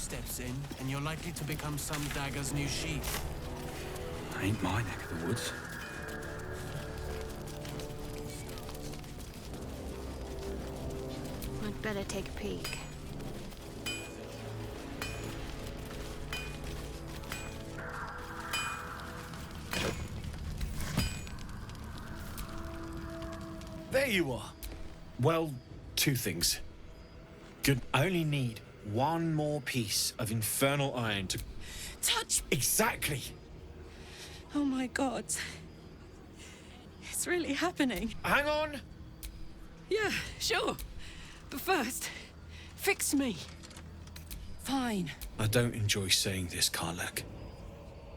steps in, and you're likely to become some dagger's new sheath. Ain't my neck of the woods. I'd better take a peek. There you are. Well, two things. Good. I only need one more piece of infernal iron to... Touch! Exactly! Oh my god. It's really happening. Hang on! Yeah, sure. But first, fix me. Fine. I don't enjoy saying this, Karlak.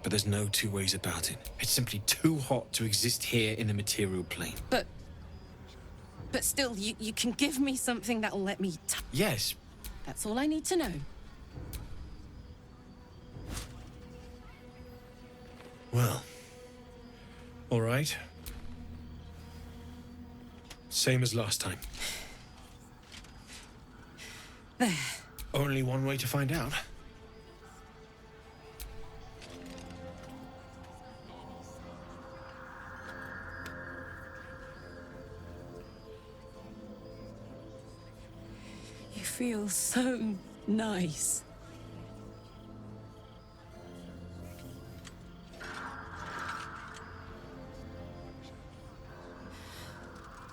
But there's no two ways about it. It's simply too hot to exist here in the material plane. But still, you can give me something that'll let me Yes. That's all I need to know. Well. All right. Same as last time. There. Only one way to find out. You feel so nice.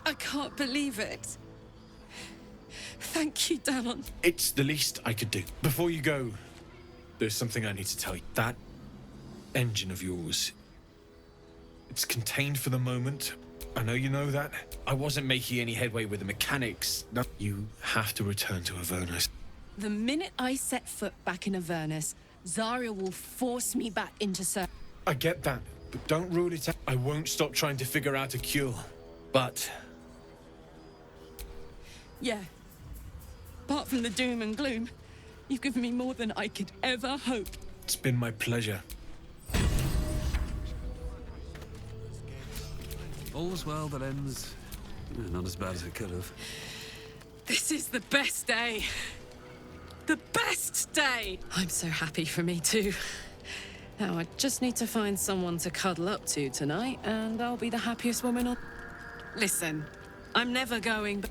I can't believe it. Thank you, Danon. It's the least I could do. Before you go, there's something I need to tell you. That engine of yours, it's contained for the moment. I know you know that. I wasn't making any headway with the mechanics. No, you have to return to Avernus. The minute I set foot back in Avernus, Zarya will force me back into service. I get that, but don't rule it out. I won't stop trying to figure out a cure. But... Yeah. Apart from the doom and gloom, you've given me more than I could ever hope. it's been my pleasure. All's well that ends. Not as bad as it could have. This is the best day. The best day! I'm so happy for me too. Now I just need to find someone to cuddle up to tonight, and I'll be the happiest woman on... Listen, I'm never going, but...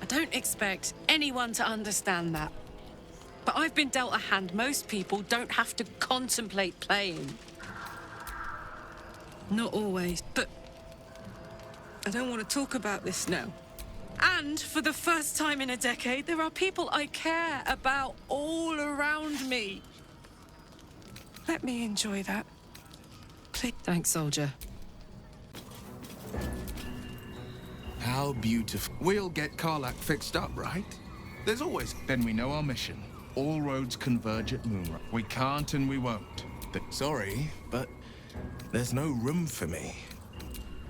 I don't expect anyone to understand that. But I've been dealt a hand most people don't have to contemplate playing. Not always, but... I don't want to talk about this now. And for the first time in a decade, there are people I care about all around me. Let me enjoy that. Please. Thanks, soldier. How beautiful. We'll get Karlak fixed up, right? There's always... Then we know our mission. All roads converge at Moonrise. We can't and we won't. Sorry, but there's no room for me.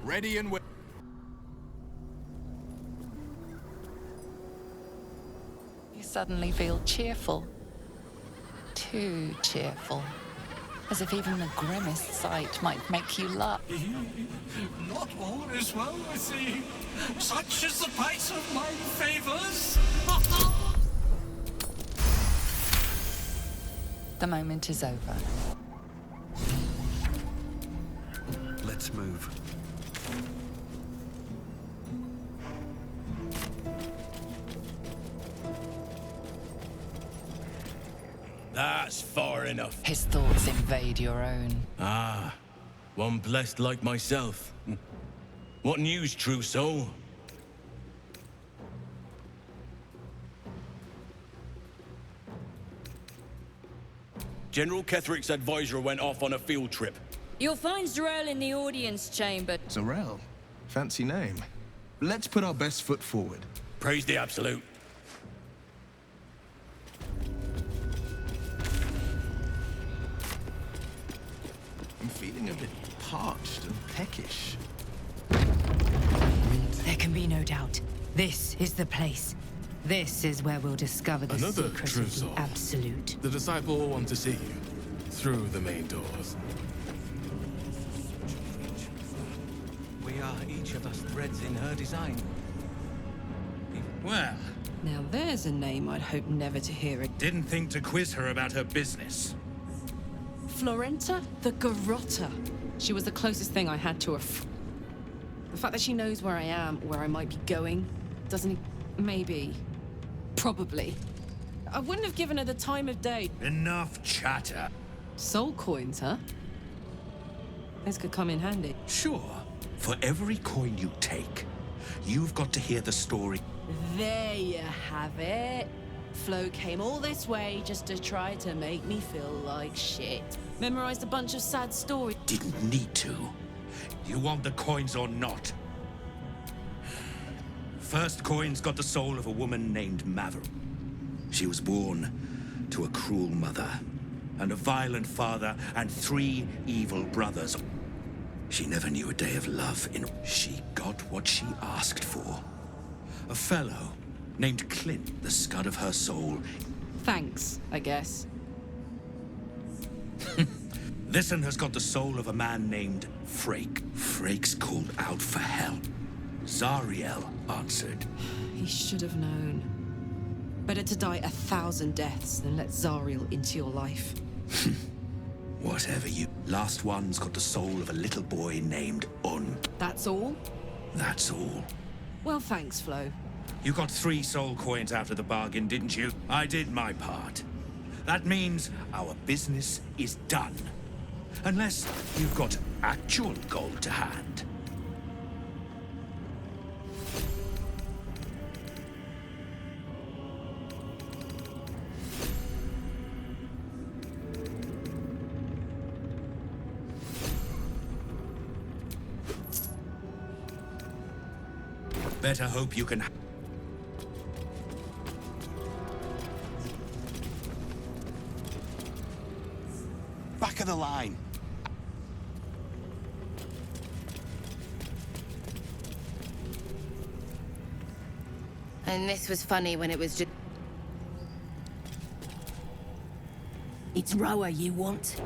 Ready and... You suddenly feel cheerful. Too cheerful. As if even the grimmest sight might make you laugh. Not all is well with thee. Such is the price of my favors. The moment is over. Let's move. That's far enough. His thoughts invade your own. Ah, one blessed like myself. What news, true soul? General Ketherick's advisor went off on a field trip. You'll find Zarel in the audience chamber. Zarel. Fancy name. Let's put our best foot forward. Praise the Absolute. I'm feeling a bit parched and peckish. There can be no doubt. This is the place. This is where we'll discover the Another secret true of the soul. Absolute. The disciple will want to see you through the main doors. We are each of us threads in her design. Well, Now there's a name I'd hope never to hear again. Didn't think to quiz her about her business. Florenta the Garotta. She was the closest thing I had to a The fact that she knows where I am, where I might be going, doesn't... maybe. Probably. I wouldn't have given her the time of day. Enough chatter. Soul coins, huh? This could come in handy. Sure. For every coin you take, you've got to hear the story. There you have it. Flo came all this way just to try to make me feel like shit. Memorized a bunch of sad stories. Didn't need to. You want the coins or not? First coin's got the soul of a woman named Maverick. She was born to a cruel mother, and a violent father, and 3 evil brothers. She never knew a day of love She got what she asked for. A fellow named Clint, the scud of her soul. Thanks, I guess. This one has got the soul of a man named Frake. Frake's called out for help. Zariel answered. He should have known. Better to die 1,000 deaths than let Zariel into your life. Whatever you... Last one's got the soul of a little boy named Un. That's all? That's all. Well, thanks, Flo. You got 3 soul coins out of the bargain, didn't you? I did my part. That means our business is done. Unless you've got actual gold to hand. Better hope you can... Back of the line. And this was funny when it was just... It's Roa you want?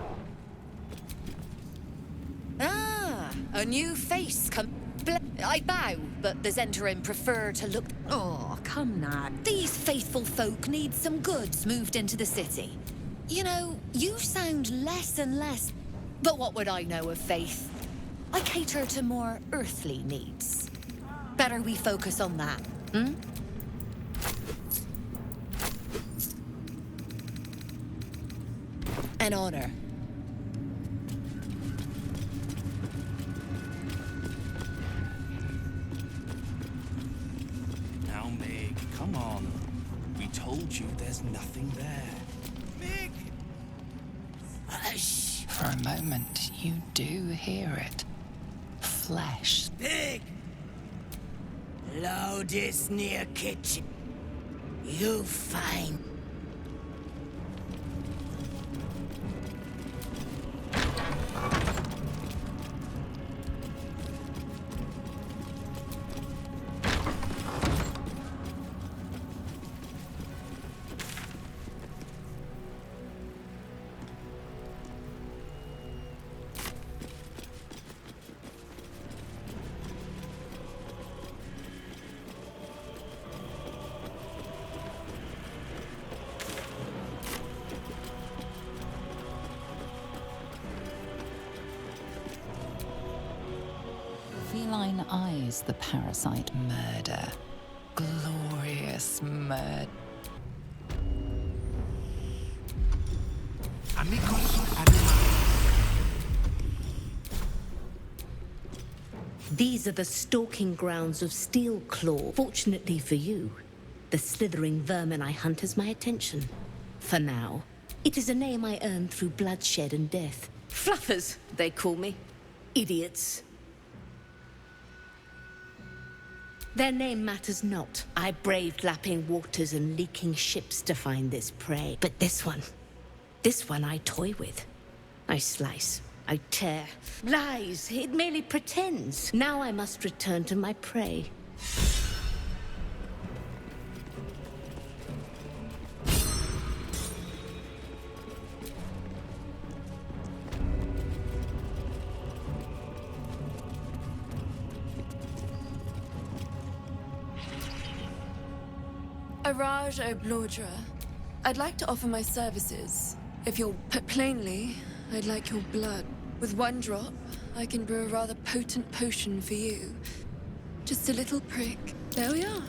Ah, a new face come... I bow, but the Zentarim prefer to look... Oh, come now. These faithful folk need some goods moved into the city. You know, you sound less and less... But what would I know of faith? I cater to more earthly needs. Better we focus on that, hmm? An honor. Now, Meg, come on. We told you there's nothing there. Meg! Hush. For a moment, you do hear it. Flesh. Meg! Loudest near kitchen. You find. Feline eyes the parasite murder. Glorious murder. Amigos animales. These are the stalking grounds of Steelclaw. Fortunately for you, the slithering vermin I hunt has my attention. For now. It is a name I earned through bloodshed and death. Fluffers, they call me. Idiots. Their name matters not. I braved lapping waters and leaking ships to find this prey. But this one I toy with. I slice, I tear. Lies, it merely pretends. Now I must return to my prey. Araj O'Blordra. I'd like to offer my services. If you'll put plainly, I'd like your blood. With one drop, I can brew a rather potent potion for you. Just a little prick. There we are.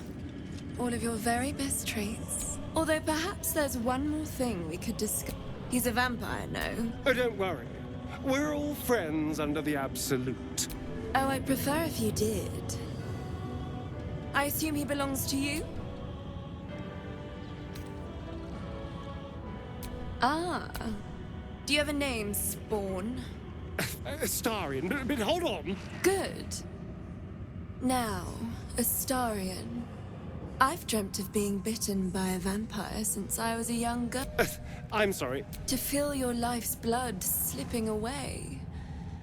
All of your very best traits. Although perhaps there's one more thing we could discuss. He's a vampire, no? Oh, don't worry. We're all friends under the Absolute. Oh, I'd prefer if you did. I assume he belongs to you? Ah. Do you have a name, Spawn? Astarion, but hold on. Good. Now, Astarion. I've dreamt of being bitten by a vampire since I was a young girl. I'm sorry. To feel your life's blood slipping away.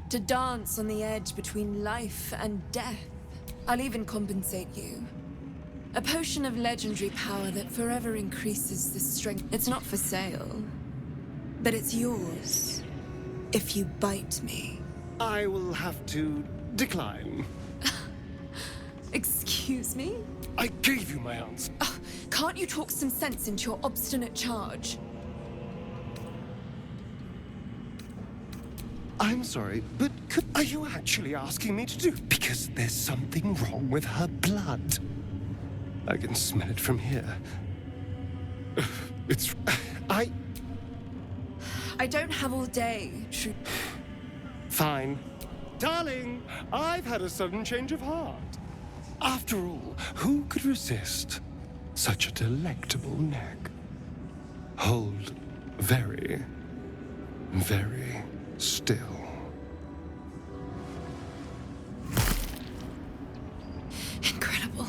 To dance on the edge between life and death. I'll even compensate you. A potion of legendary power that forever increases the strength. It's not for sale. But it's yours. If you bite me. I will have to decline. Excuse me? I gave you my answer. Can't you talk some sense into your obstinate charge? I'm sorry, but are you actually asking me to do? Because there's something wrong with her blood. I can smell it from here. It's... I don't have all day, true. Fine. Darling, I've had a sudden change of heart. After all, who could resist such a delectable neck? Hold very, very still. Incredible.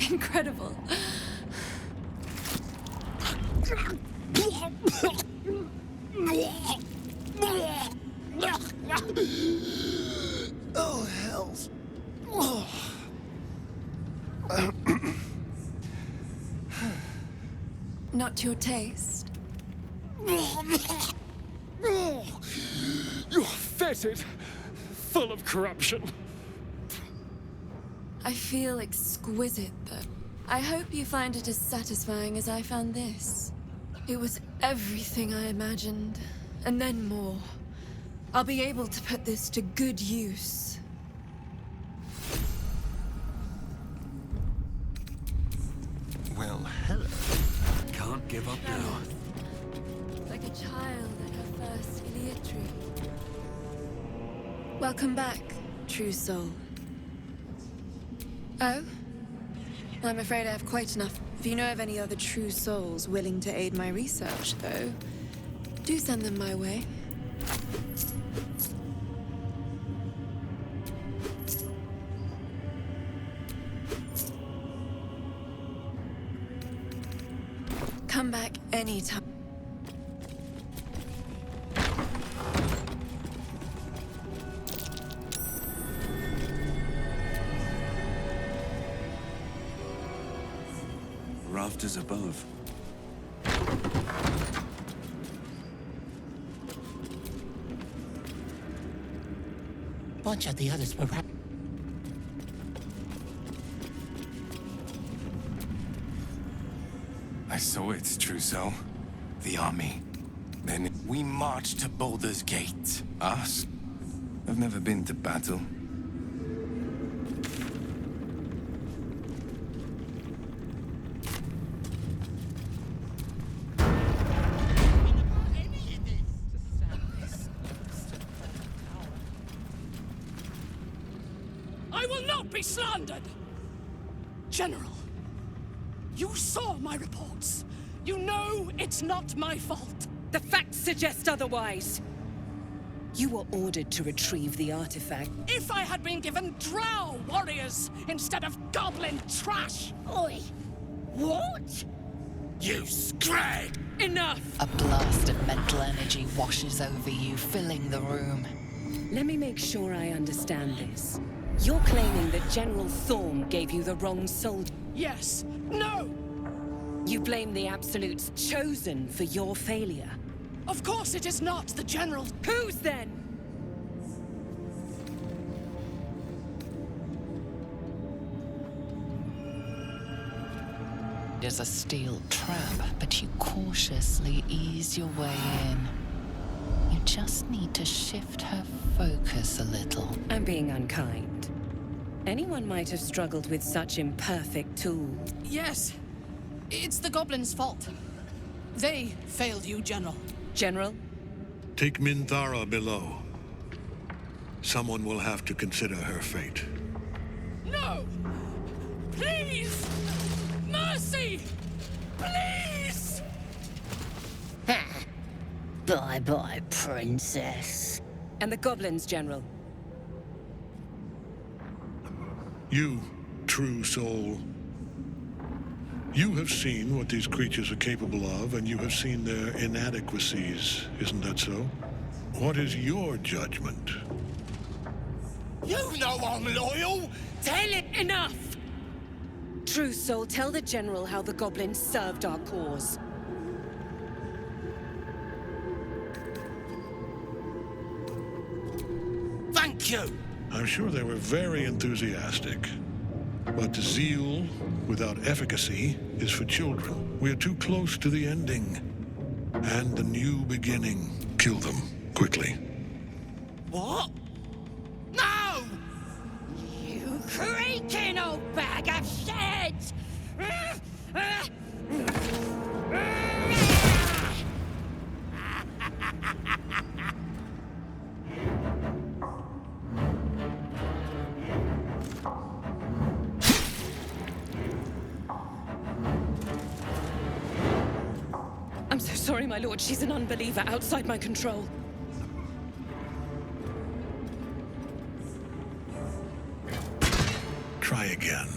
Incredible. Oh, hells. Oh. Not to your taste. You're fetid, full of corruption. I feel exquisite, though. I hope you find it as satisfying as I found this. It was everything I imagined, and then more. I'll be able to put this to good use. Well, hello. Can't give up now. Like a child at her first Iliad tree. Welcome back, true soul. Oh? I'm afraid I have quite enough. If you know of any other true souls willing to aid my research, though, do send them my way. Come back anytime. Rafters above. Bunch of the others were right. I saw it, Trousseau. The army. Then we marched to Baldurs Gate. Us? I've never been to battle. I will not be slandered! General, you saw my reports. You know it's not my fault. The facts suggest otherwise. You were ordered to retrieve the artifact. If I had been given drow warriors instead of goblin trash! Oi! What? You scrag! Enough! A blast of mental energy washes over you, filling the room. Let me make sure I understand this. You're claiming that General Thorm gave you the wrong soldier. Yes. No! You blame the Absolute's Chosen for your failure. Of course it is not the General. Whose then? designed as a steel trap, but you cautiously ease your way in. You just need to shift her focus a little. I'm being unkind. Anyone might have struggled with such imperfect tools. Yes. It's the goblins' fault. They failed you, General. General? Take Minthara below. Someone will have to consider her fate. No! Please! Mercy! Please! Bye-bye, princess. And the goblins, General. You, true soul. You have seen what these creatures are capable of, and you have seen their inadequacies. Isn't that so? What is your judgment? You know I'm loyal! Tell it! Enough! True soul, tell the General how the goblins served our cause. Thank you! I'm sure they were very enthusiastic. But zeal without efficacy is for children. We are too close to the ending. And the new beginning. Kill them, quickly. What? No! You creaking old bag of shit! I'm so sorry, my lord. She's an unbeliever outside my control. Try again.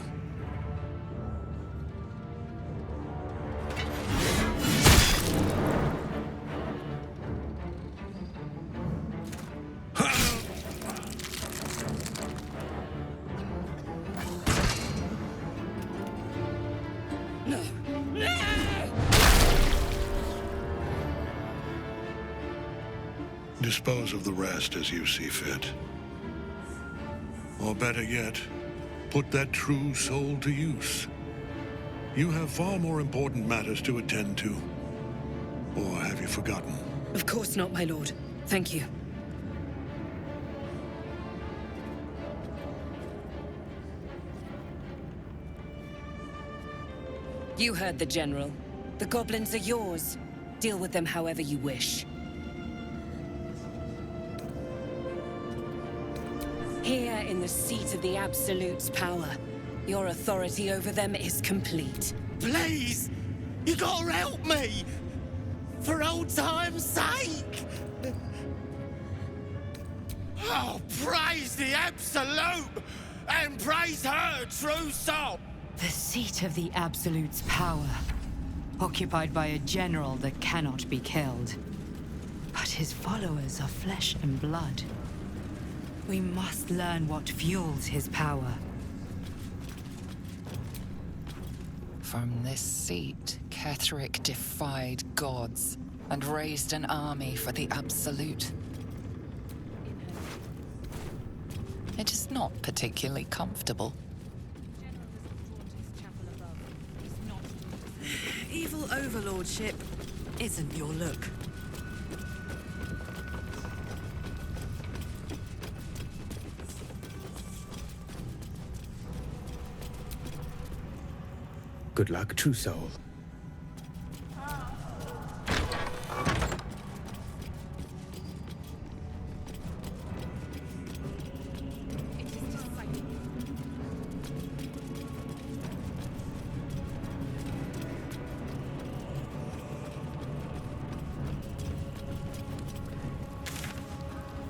No! No! Dispose of the rest as you see fit. Or better yet, put that true soul to use. You have far more important matters to attend to. Or have you forgotten? Of course not, my lord. Thank you. You heard the General. The goblins are yours. Deal with them however you wish. Here in the seat of the Absolute's power, your authority over them is complete. Please! You gotta help me! For old time's sake! Oh, praise the Absolute! And praise her true soul! The seat of the Absolute's power, occupied by a general that cannot be killed. But his followers are flesh and blood. We must learn what fuels his power. From this seat, Ketheric defied gods and raised an army for the Absolute. It is not particularly comfortable. Evil overlordship isn't your look. Good luck, true soul.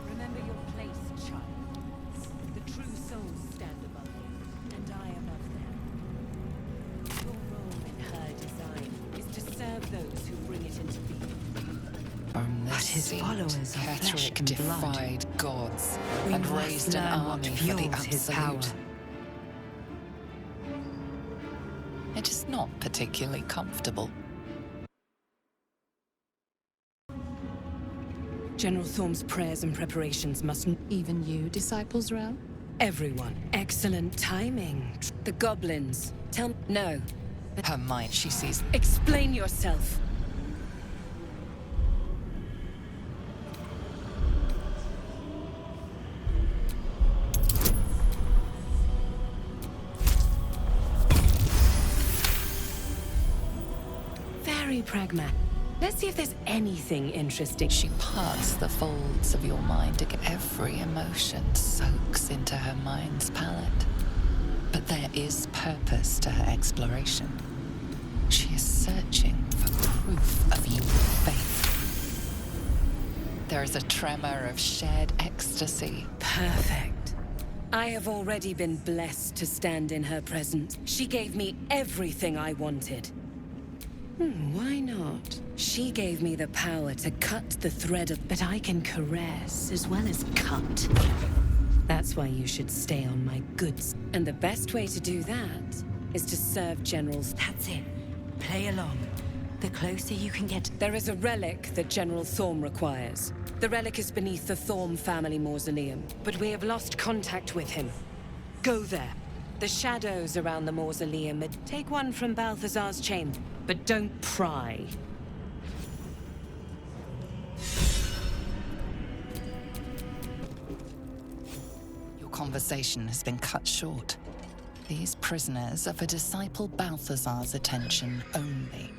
Remember your place, child. The true souls stand above you, and I above them. Your role in her design is to serve those who bring it into being. From this But his seat, followers are flesh Ketheric and blood. defied gods We and must raised an learn what army for the fuels his power. Absolute. It is not particularly comfortable. General Thorm's prayers and preparations must... Even you, Disciples Realm? Everyone. Excellent timing. The goblins. No. Her mind, she sees. Explain yourself. Very pragmatic. Let's see if there's anything interesting. She parts the folds of your mind. Every emotion soaks into her mind's palette. But there is purpose to her exploration. She is searching for proof of your faith. There is a tremor of shared ecstasy. Perfect. I have already been blessed to stand in her presence. She gave me everything I wanted. Why not? She gave me the power to cut the thread of... But I can caress as well as cut. That's why you should stay on my goods. And the best way to do that is to serve generals. That's it. Play along. The closer you can get... There is a relic that General Thorm requires. The relic is beneath the Thorm family mausoleum, but we have lost contact with him. Go there. The shadows around the mausoleum. Take one from Balthazar's chamber, but don't pry. Your conversation has been cut short. These prisoners are for Disciple Balthazar's attention only.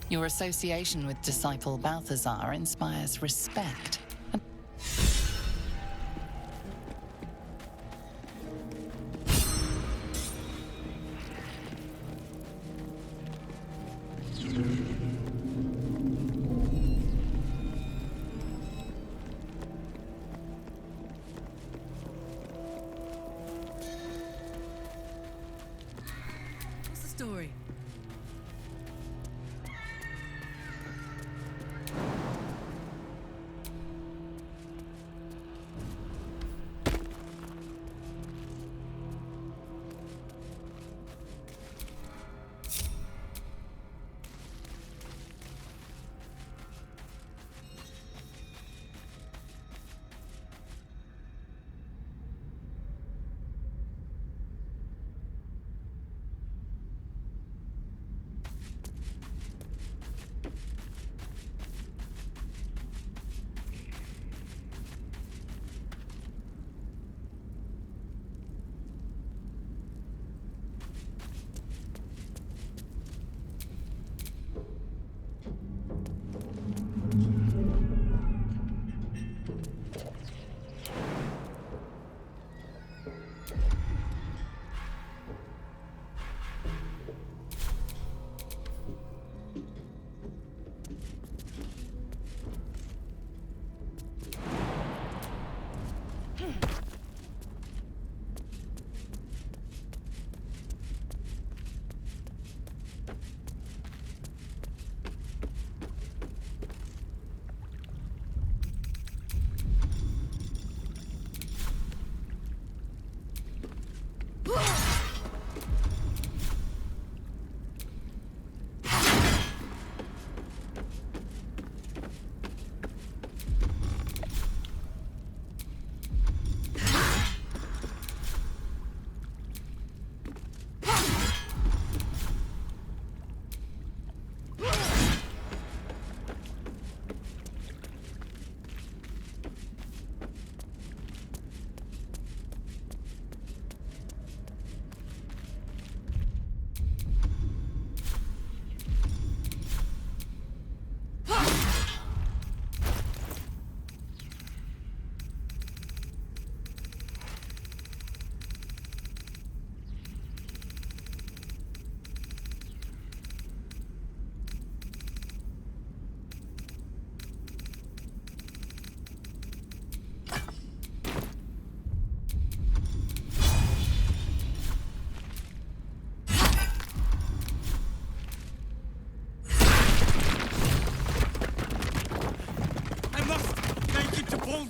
Your association with Disciple Balthazar inspires respect. What's the story?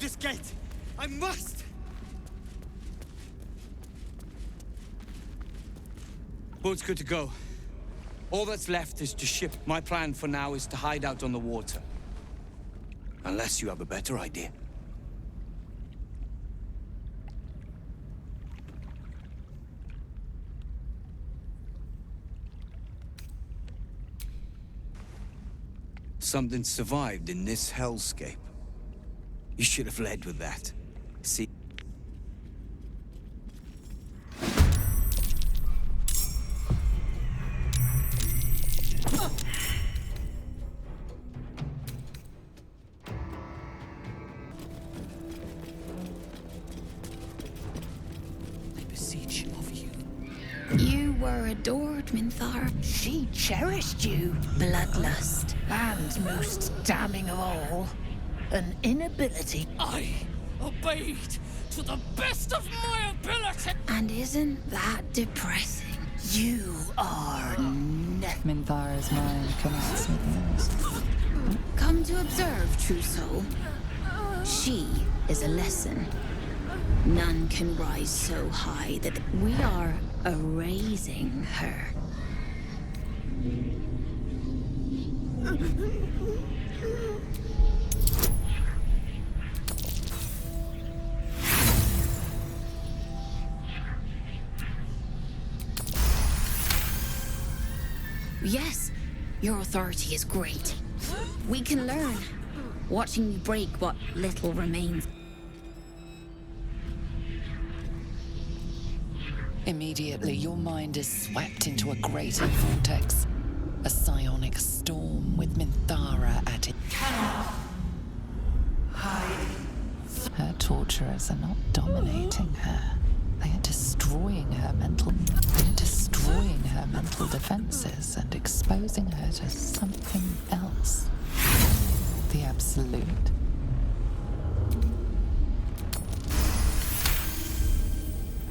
Baldurs Gate! I must! Boat's good to go. All that's left is to ship. My plan for now is to hide out on the water. Unless you have a better idea. something survived in this hellscape. You should have led with that. See? I beseech of you. You were adored, Minthara. She cherished you. Bloodlust. And most damning of all, an inability. I obeyed to the best of my ability. And isn't that depressing? You are nothing. Minthara's mind connects with yours. Come to observe, true soul. She is a lesson. None can rise so high that we are erasing her. Yes, your authority is great. We can learn, watching you break what little remains. Immediately, your mind is swept into a greater vortex. A psionic storm with Minthara at it. Her torturers are not dominating her. They are destroying her mental... They are destroying her mental defenses and exposing her to something else. The Absolute.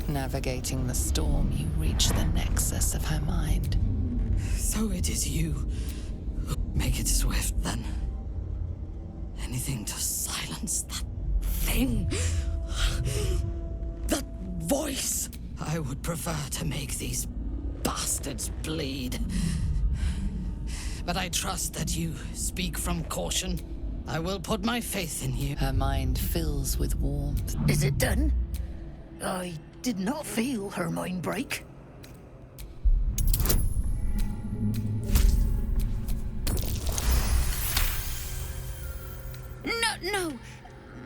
Navigating the storm, you reach the nexus of her mind. So it is you. Make it swift, then. Anything to silence that thing. That voice. I would prefer to make these bastards bleed. But I trust that you speak from caution. I will put my faith in you. Her mind fills with warmth. Is it done? I did not feel her mind break. No.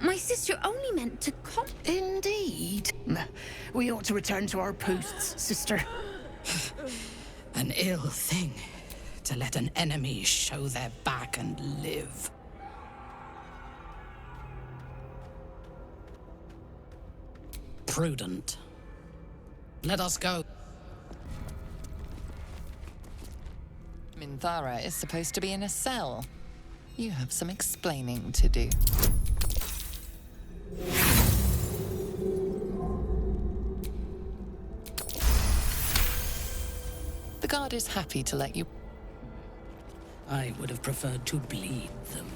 My sister only meant to come. Indeed. We ought to return to our posts, sister. An ill thing to let an enemy show their back and live. Prudent. Let us go. Minthara is supposed to be in a cell. You have some explaining to do. The guard is happy to let you... I would have preferred to bleed them.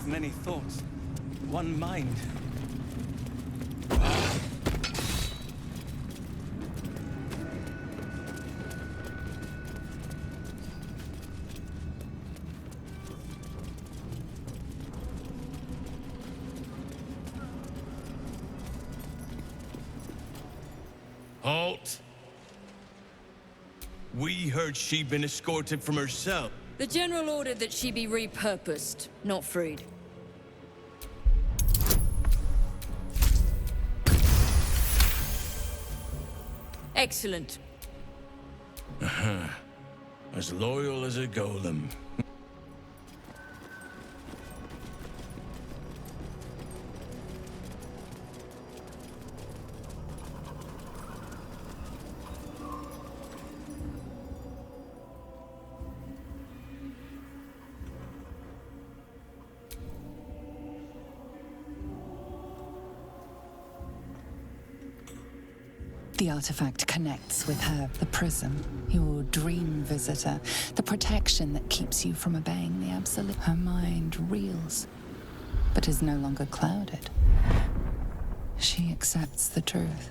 Many thoughts, one mind. Halt! We heard she'd been escorted from her cell. The General ordered that she be repurposed, not freed. Excellent. As loyal as a golem. The artifact connects with her, the prism, your dream visitor, the protection that keeps you from obeying the Absolute. Her mind reels. but is no longer clouded. She accepts the truth.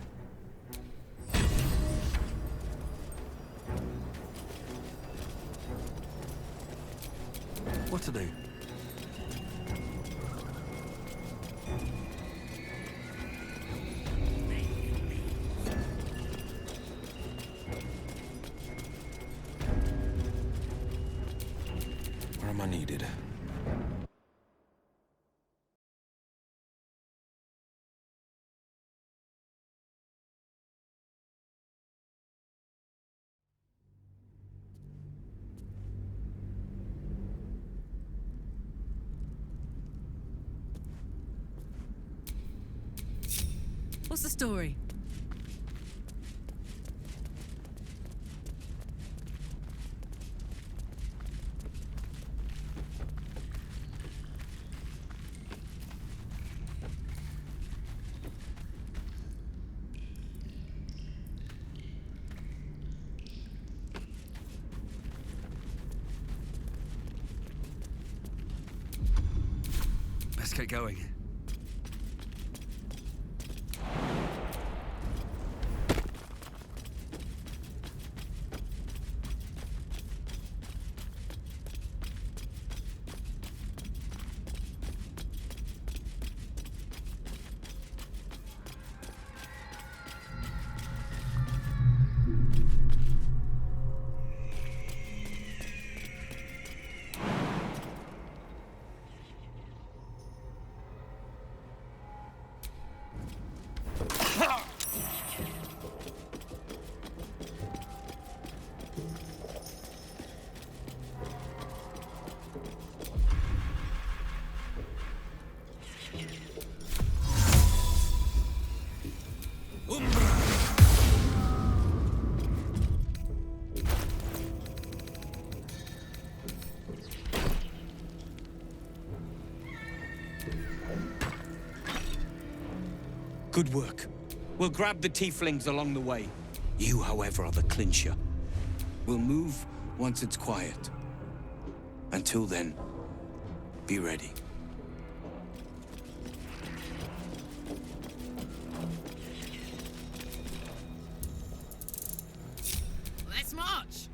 What to do? Where am I needed? What's the story? Let's get going. Good work. We'll grab the tieflings along the way. You, however, are the clincher. We'll move once it's quiet. Until then, be ready. Let's march!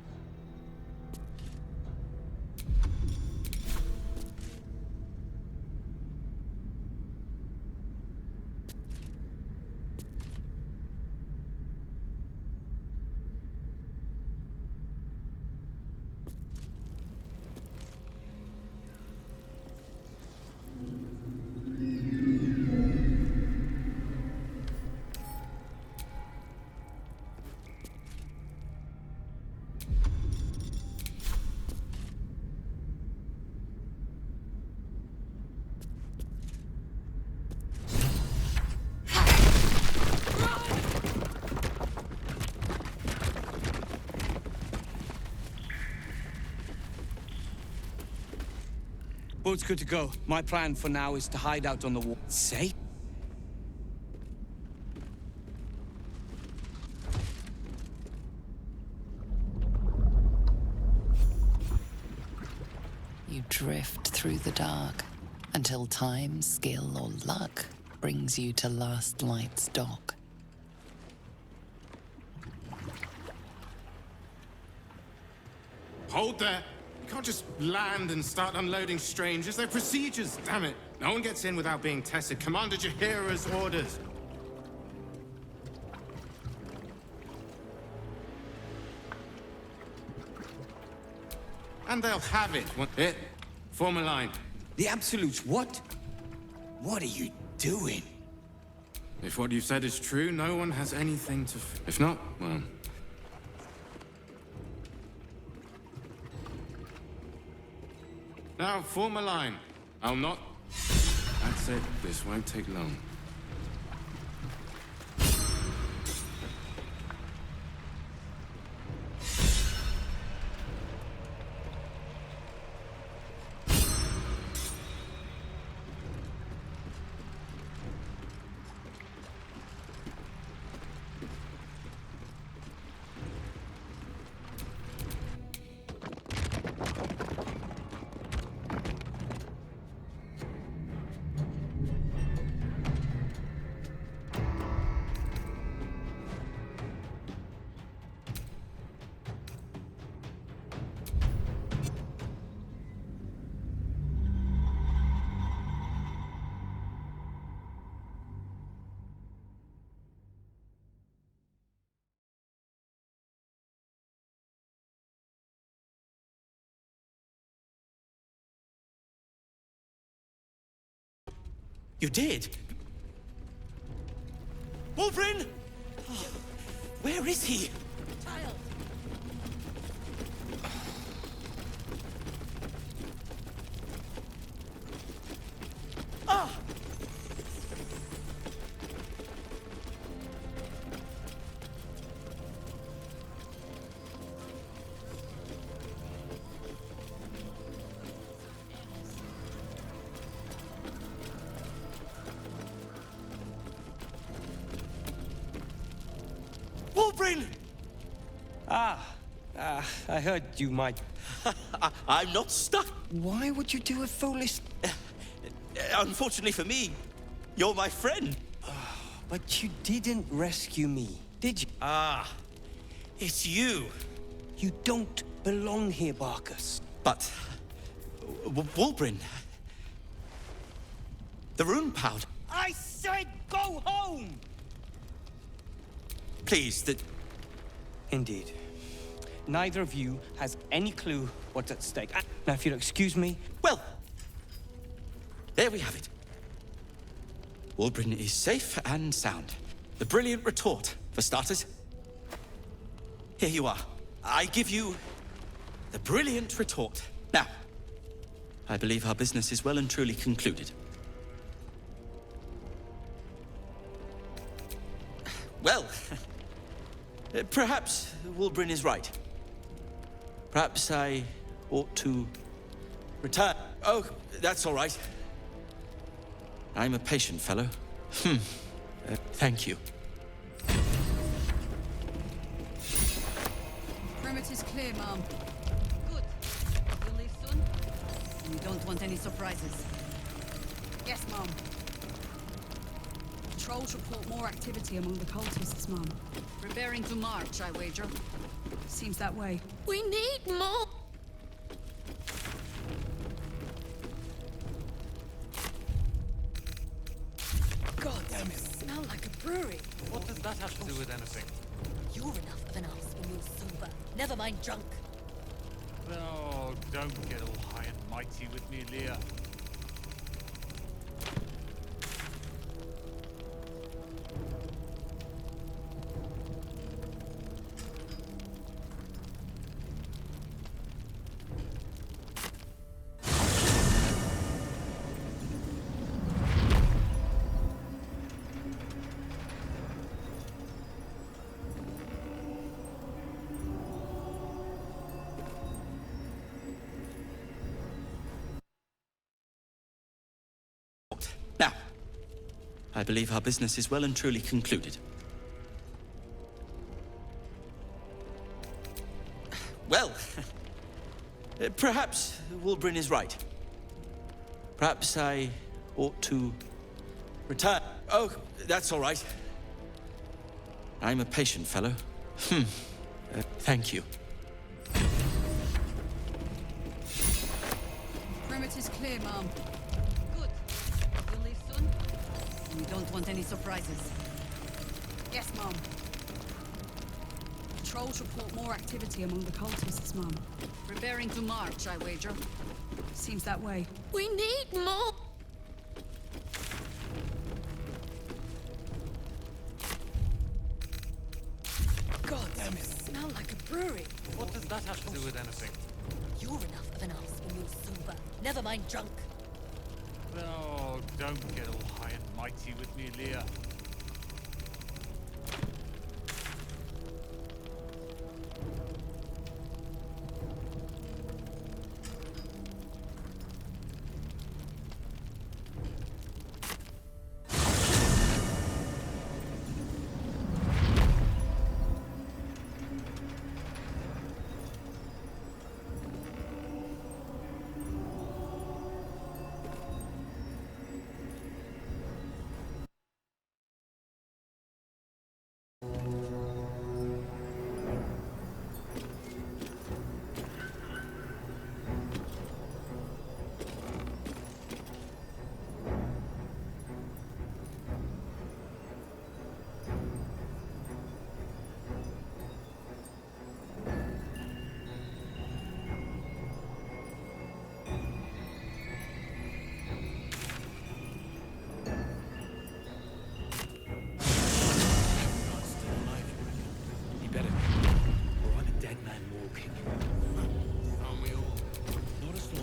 Boat's good to go. My plan for now is to hide out on the wall. Say? You drift through the dark until time, skill, or luck brings you to Last Light's dock. Hold there! You can't just land and start unloading strangers. They're procedures, damn it! No one gets in without being tested. Commander Jaheira's orders. And they'll have it. Form a line. The Absolutes, what? What are you doing? If what you've said is true, no one has anything to... If not, well... Now, form a line. I'll not... That's it. This won't take long. You did? Wolverine! Oh, where is he? Child! Ah! Wolverine! I heard you might... I'm not stuck. Why would you do a foolish... Unfortunately for me, you're my friend. But you didn't rescue me, did you? Ah, it's you. You don't belong here, Barkus. But, Wolverine, the rune powder. I said go home! Please, Indeed. Neither of you has any clue what's at stake. Now, if you'll excuse me... Well, there we have it. Wolverine is safe and sound. The brilliant retort, for starters. Here you are. I give you the brilliant retort. Now, I believe our business is well and truly concluded. Well, perhaps Wolverine is right. Perhaps I ought to return. Oh, that's all right. I'm a patient fellow. Thank you. Perimeter's clear, Mom. Good. You'll leave soon? You don't want any surprises. Yes, Mom. Patrols report more activity among the cultists, Mom. Preparing to march, I wager. Seems that way. We need more! God, damn it. Smell like a brewery. What does that have to do with anything? You're enough of an ass when you're sober. Never mind drunk. Oh, don't get all high and mighty with me, Leah. Now, I believe our business is well and truly concluded. Well, perhaps Wolverine is right. Perhaps I ought to return. Oh, that's all right. I'm a patient fellow. Thank you. Perimeter's clear, Mom. Good. You'll leave soon? You don't want any surprises. Yes, Mom. Patrols report more activity among the cultists, Mom. Preparing to march, I wager. Seems that way. We need more! God, damn it. Smell like a brewery. What does that have to do with anything? You're enough of an ass when you're sober. Never mind drunk. Oh, don't get all high and mighty with me, Leah.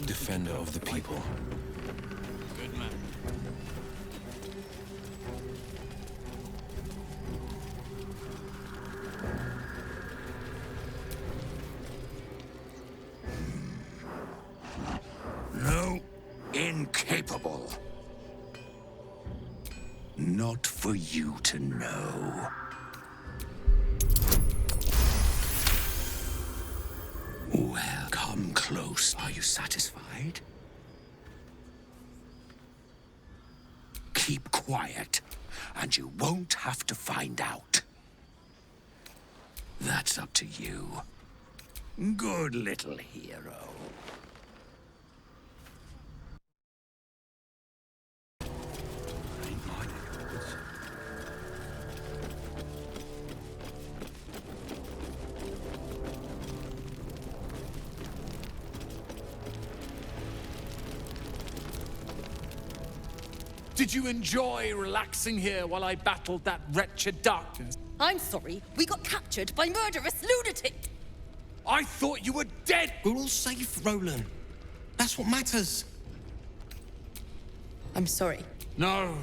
Defender of the people. Good man. No, incapable. Not for you to know. Well, come close. Are you satisfied? Keep quiet, and you won't have to find out. That's up to you. Good little hero. Did you enjoy relaxing here while I battled that wretched darkness? I'm sorry, we got captured by murderous lunatics! I thought you were dead! We're all safe, Roland. That's what matters. I'm sorry. No,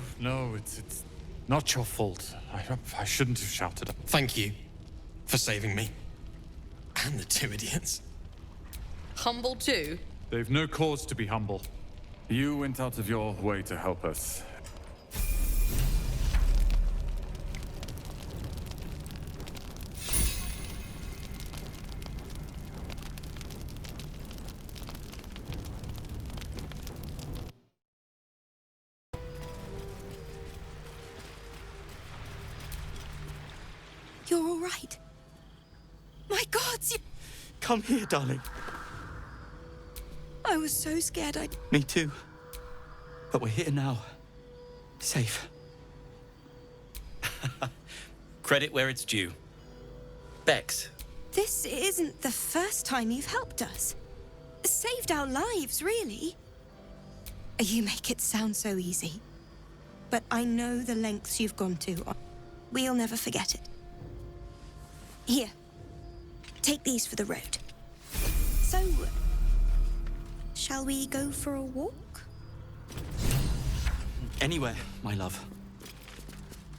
it's not your fault. I shouldn't have shouted. Thank you for saving me. And the two idiots. Humble too? They've no cause to be humble. You went out of your way to help us. You're all right. My gods, you... Come here, darling. I was so scared I'd... Me too. But we're here now. Safe. Credit where it's due. Bex. This isn't the first time you've helped us. Saved our lives, really. You make it sound so easy. But I know the lengths you've gone to. We'll never forget it. Here. Take these for the road. So... shall we go for a walk? Anywhere, my love.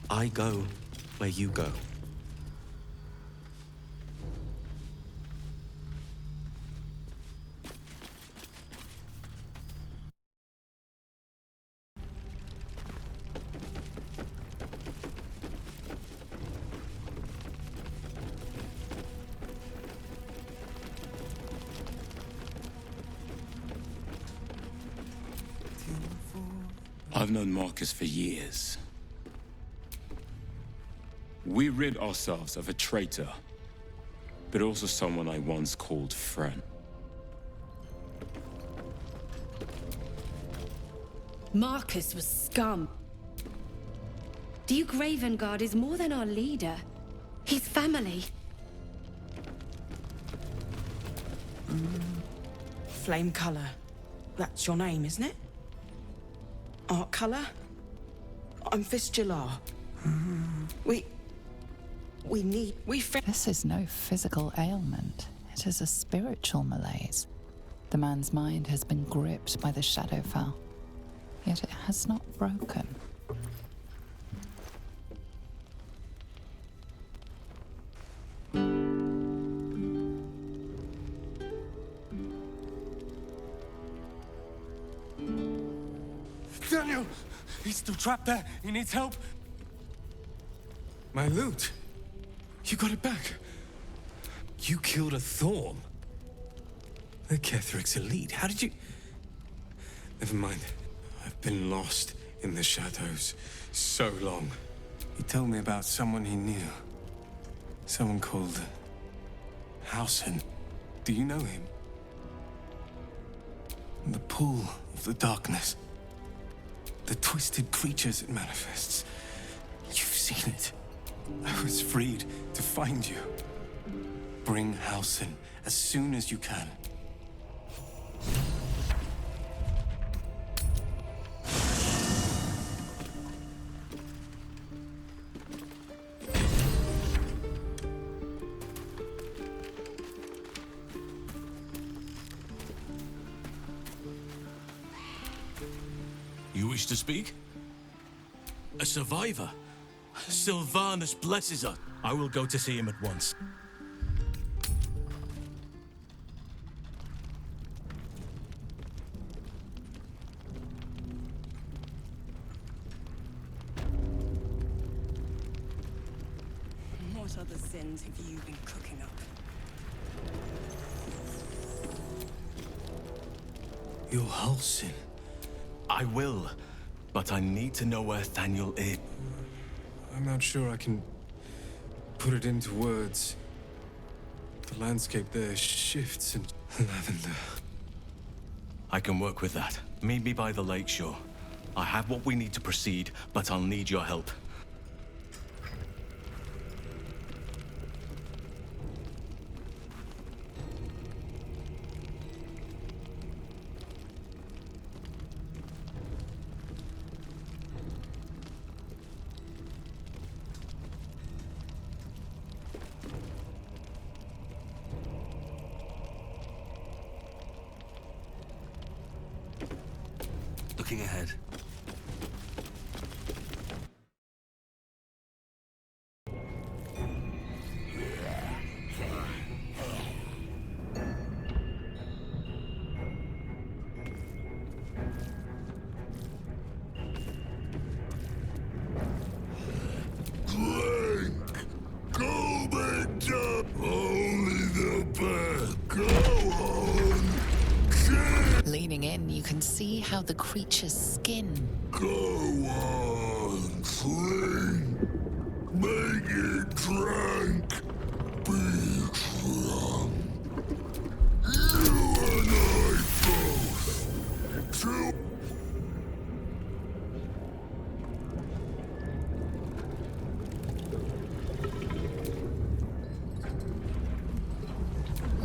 I go where you go. I've known Marcus for years. We rid ourselves of a traitor, but also someone I once called friend. Marcus was scum. Duke Ravengard is more than our leader. He's family. Flame color. That's your name, isn't it? Art color? I'm Fistular. We need... This is no physical ailment. It is a spiritual malaise. The man's mind has been gripped by the Shadowfell, yet it has not broken. Daniel! He's still trapped there. He needs help. My loot. You got it back. You killed a Thorn. The Ketheric's elite. How did you... Never mind. I've been lost in the shadows so long. He told me about someone he knew. Someone called... Hausen. Do you know him? The pool of the darkness. The twisted creatures it manifests. You've seen it. I was freed to find you. Bring Hausen as soon as you can. You wish to speak? A survivor? Sylvanus blesses us. I will go to see him at once. What other sins have you been cooking up? Your whole sin. I will, but I need to know where Thaniel is. I'm not sure I can put it into words. The landscape there shifts in lavender. I can work with that. Meet me by the lakeshore. I have what we need to proceed, but I'll need your help. Looking ahead. Leaning in, you can see how the creature's skin. Go on, drink. Make it drink. Be drunk. You and I both. Two.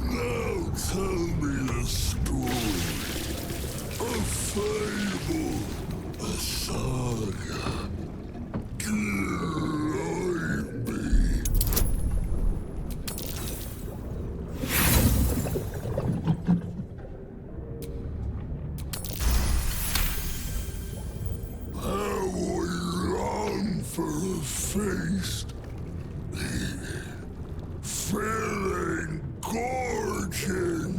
Now tell me a story. A fable, a saga. Guide me. How we long for a feast. Feeling gorging.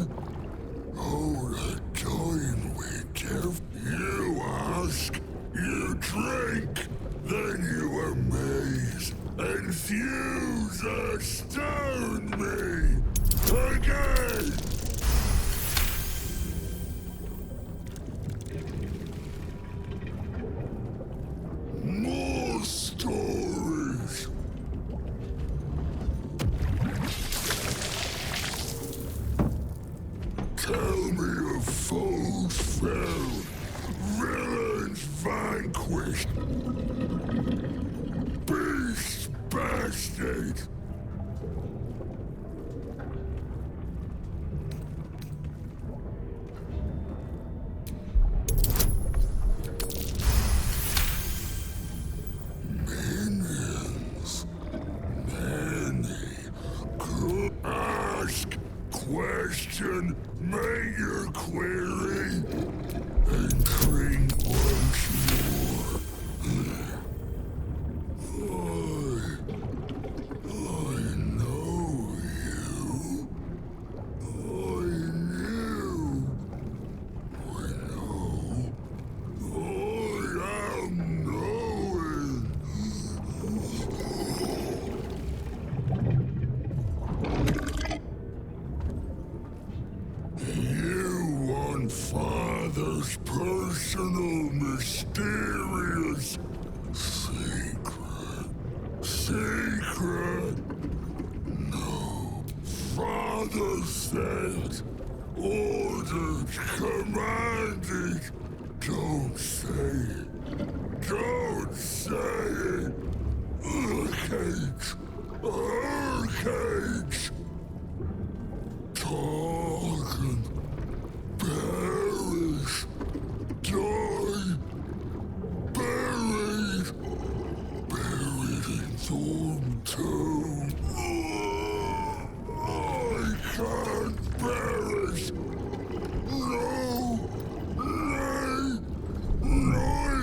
Oh, the time we give. You ask, you drink, then you amaze, enthuse, astound me again. More stories. Tell me of foes found, villains vanquished, beasts bastard. Minions, many, ask, question, make your query, and drink once more. I know you. I knew. I know. I am knowing. You want Father's personal, mysterious secret. Secret? No. Father said, ordered, commanded. Don't say it. Don't say it. Urcage. Urcage. Talking. Perish. Die. Buried. Buried in Thorntown. I can't perish. No. Nay. No.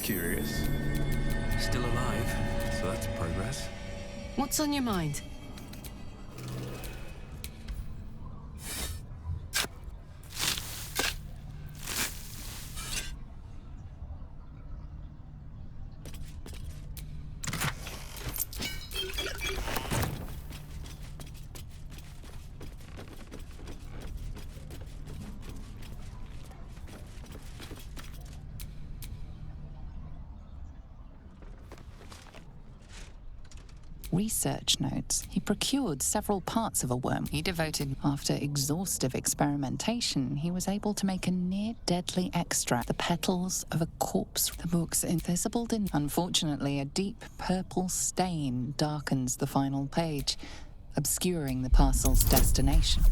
curious. Still alive, so that's progress. What's on your mind? Research notes, he procured several parts of a worm he devoted. After exhaustive experimentation, he was able to make a near-deadly extract, the petals of a corpse. The book's invisible. Unfortunately, a deep purple stain darkens the final page, obscuring the parcel's destination.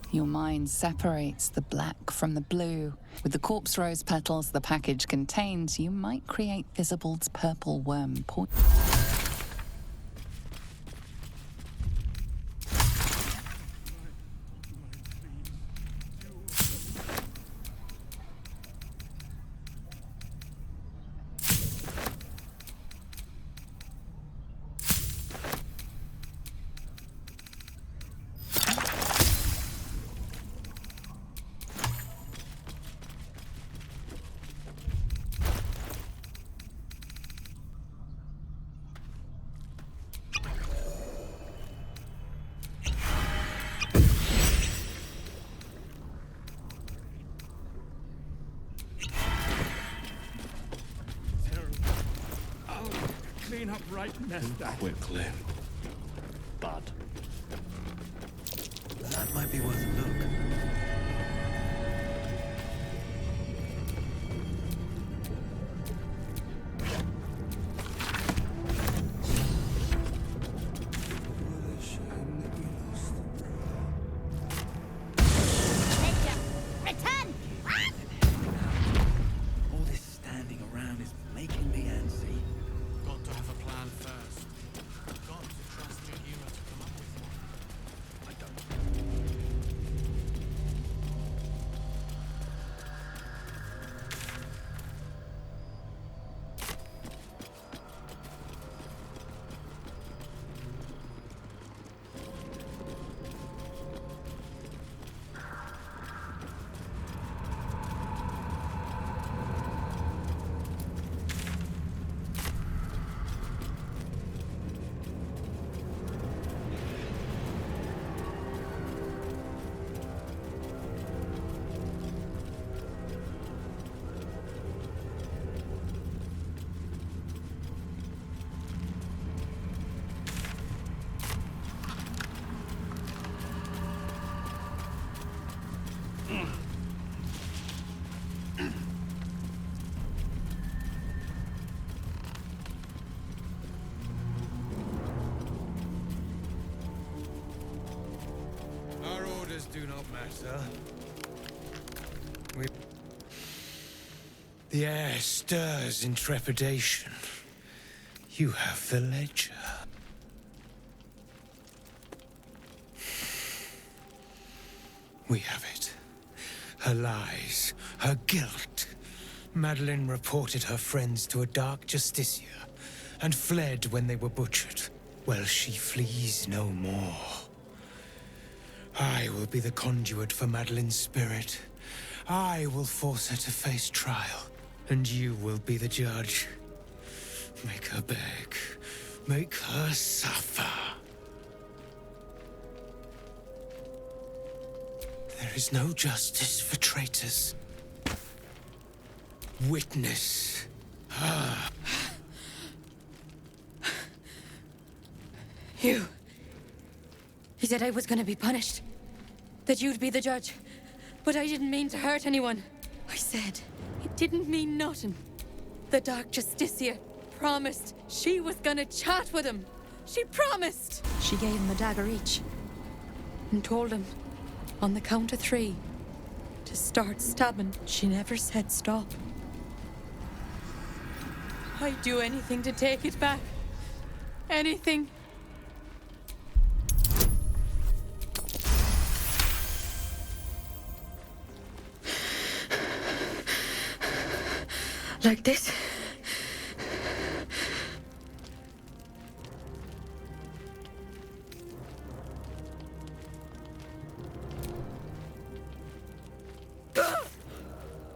Your mind separates the black from the blue. With the corpse rose petals the package contains, you might create Visible's purple worm poison. Clean up right now. Quickly. Bud. That might be worth a look. Return! All this standing around is making me antsy. Got to have a plan first. Got to trust your hero to come up with one. I don't. Our orders do not matter. The air stirs in trepidation. You have the ledger. We have it. Her lies, her guilt. Madeline reported her friends to a dark justiciar and fled when they were butchered. Well, she flees no more. I will be the conduit for Madeline's spirit. I will force her to face trial, and you will be the judge. Make her beg. Make her suffer. There is no justice for traitors. Witness her. You said I was gonna be punished. That you'd be the judge. But I didn't mean to hurt anyone. I said it didn't mean nothing. The Dark Justiciar promised she was gonna chat with him. She promised! She gave him a dagger each. And told him, on the count of 3, to start stabbing. She never said stop. I'd do anything to take it back. Anything. Like this?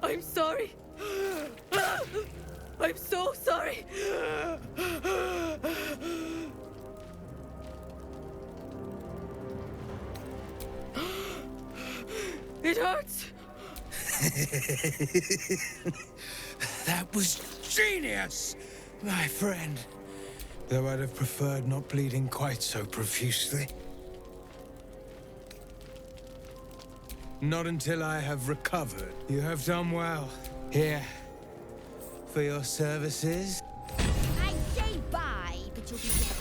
I'm sorry. I'm so sorry. It hurts. That was genius, my friend. Though I'd have preferred not bleeding quite so profusely. Not until I have recovered. You have done well. Here, for your services. I say bye, but you'll be dead.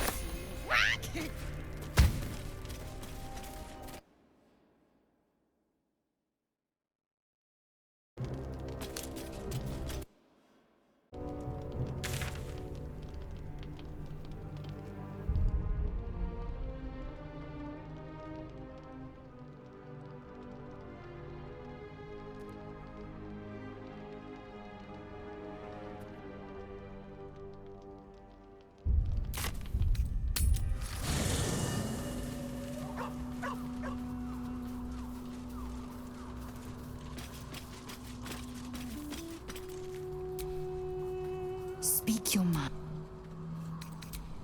Speak your mind.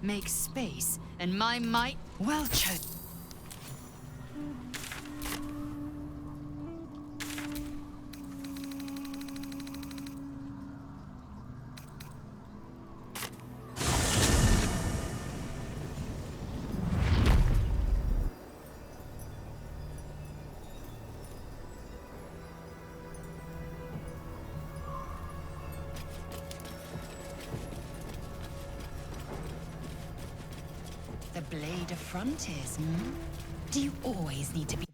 Make space, and my might well chosen. The blade of frontiers, hmm? Do you always need to be